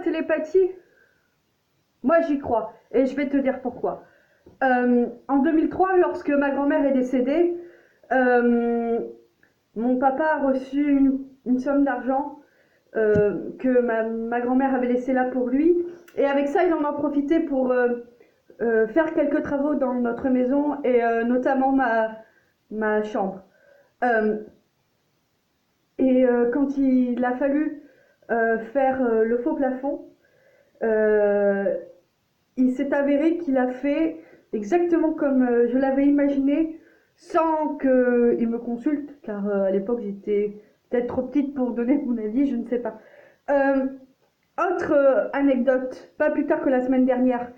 télépathie, moi j'y crois. Et je vais te dire pourquoi. En 2003, lorsque ma grand-mère est décédée, mon papa a reçu une somme d'argent que ma grand-mère avait laissée là pour lui. Et avec ça, il en a profité pour faire quelques travaux dans notre maison et notamment ma chambre. Euh, Quand il a fallu faire le faux plafond, euh, il s'est avéré qu'il a fait exactement comme je l'avais imaginé, sans qu'il me consulte, car à l'époque j'étais peut-être trop petite pour donner mon avis, je ne sais pas. Euh, Autre anecdote, pas plus tard que la semaine dernière,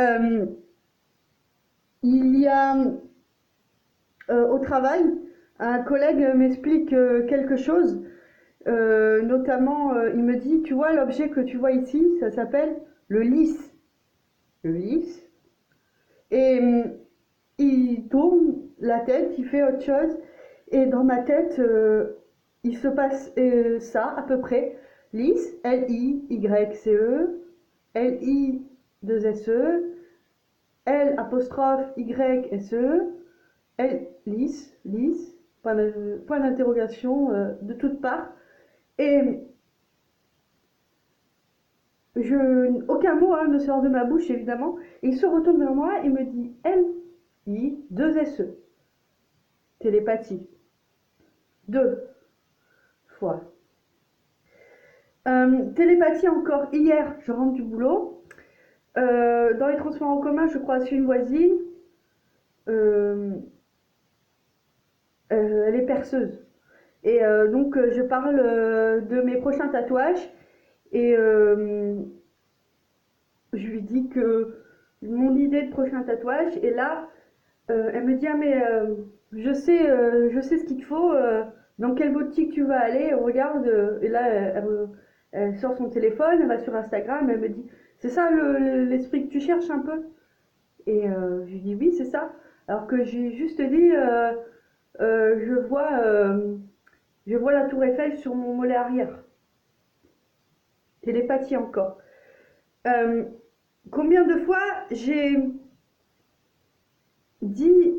euh, il y a au travail, un collègue m'explique quelque chose. Notamment, il me dit, tu vois, l'objet que tu vois ici, ça s'appelle le lys. Le lys. Et il tourne la tête, il fait autre chose. Et dans ma tête, il se passe ça à peu près. Lys, L-I-Y-C-E, L-I-2-S-E, L apostrophe Y-S-E, L, lys, lys, point d'interrogation de toutes parts. Et aucun mot ne sort de ma bouche, évidemment. Et il se retourne vers moi et me dit L-I-2-S-E. Télépathie. 2 fois. Télépathie encore. Hier, je rentre du boulot. Dans les transports en commun, je croise une voisine. Euh, elle est perceuse. Et donc, je parle de mes prochains tatouages. Et je lui dis que mon idée de prochain tatouage, et là, elle me dit ah mais je sais ce qu'il te faut, dans quelle boutique tu vas aller, regarde, et là elle sort son téléphone, elle va sur Instagram, elle me dit c'est ça l'esprit que tu cherches un peu, et je lui dis oui c'est ça, alors que j'ai juste dit euh, je vois euh, je vois la tour Eiffel sur mon mollet arrière. Télépathie encore. Euh, Combien de fois j'ai dit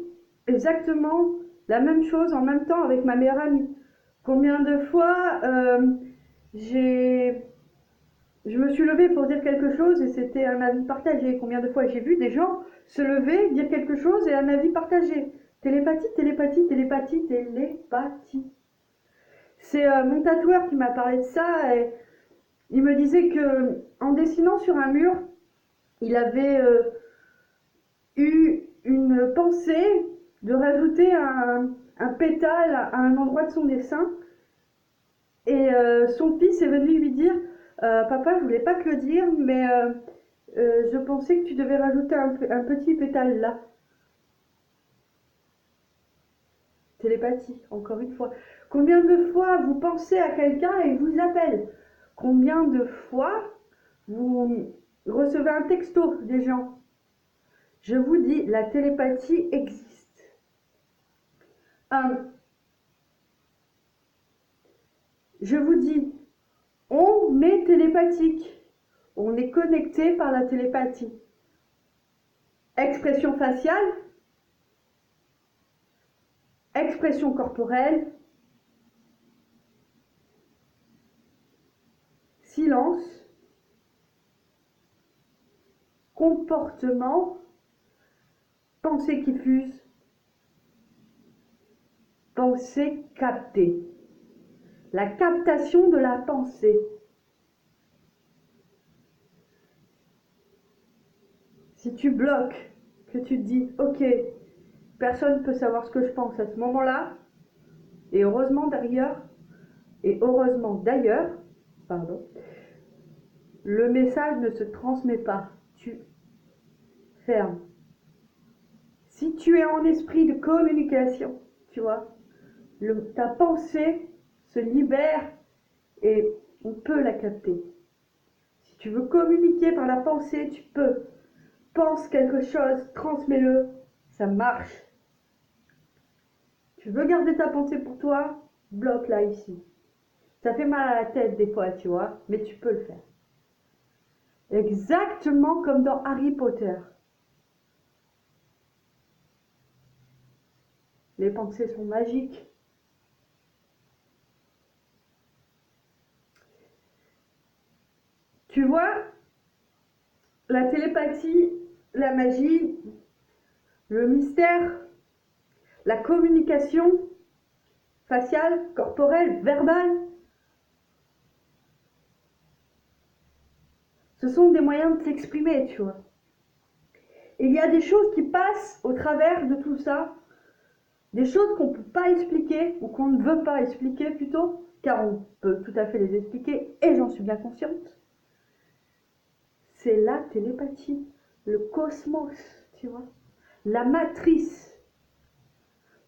exactement la même chose en même temps avec ma meilleure amie? Combien de fois j'ai je me suis levée pour dire quelque chose et c'était un avis partagé? Combien de fois j'ai vu des gens se lever, dire quelque chose et un avis partagé? Télépathie, télépathie, télépathie, télépathie. C'est mon tatoueur qui m'a parlé de ça et il me disait que en dessinant sur un mur, il avait eu une pensée de rajouter un pétale à un endroit de son dessin. Et son fils est venu lui dire papa, je voulais pas te le dire, mais je pensais que tu devais rajouter un petit pétale là. Télépathie, encore une fois. Combien de fois vous pensez à quelqu'un et il vous appelle? Combien de fois vous recevez un texto des gens? Je vous dis, la télépathie existe. Je vous dis, on est télépathique. On est connecté par la télépathie. Expression faciale, expression corporelle, silence, comportement, pensée qui fuse, pensée captée. La captation de la pensée. Si tu bloques, que tu te dis, ok, personne ne peut savoir ce que je pense à ce moment-là, et heureusement d'ailleurs, pardon, le message ne se transmet pas. Tu fermes. Si tu es en esprit de communication, tu vois, ta pensée se libère et on peut la capter. Si tu veux communiquer par la pensée, tu peux. Pense quelque chose, transmets-le, ça marche. Tu veux garder ta pensée pour toi, bloque-la ici. Ça fait mal à la tête des fois, tu vois, mais tu peux le faire. Exactement comme dans Harry Potter. Les pensées sont magiques. Tu vois, la télépathie, la magie, le mystère, la communication faciale, corporelle, verbale, ce sont des moyens de s'exprimer, tu vois. Et il y a des choses qui passent au travers de tout ça, des choses qu'on ne peut pas expliquer, ou qu'on ne veut pas expliquer plutôt, car on peut tout à fait les expliquer, et j'en suis bien consciente. C'est la télépathie, le cosmos, tu vois, la matrice,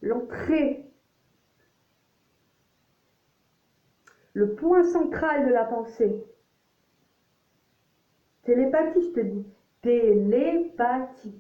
l'entrée, le point central de la pensée. Télépathie, je te dis. Télépathie.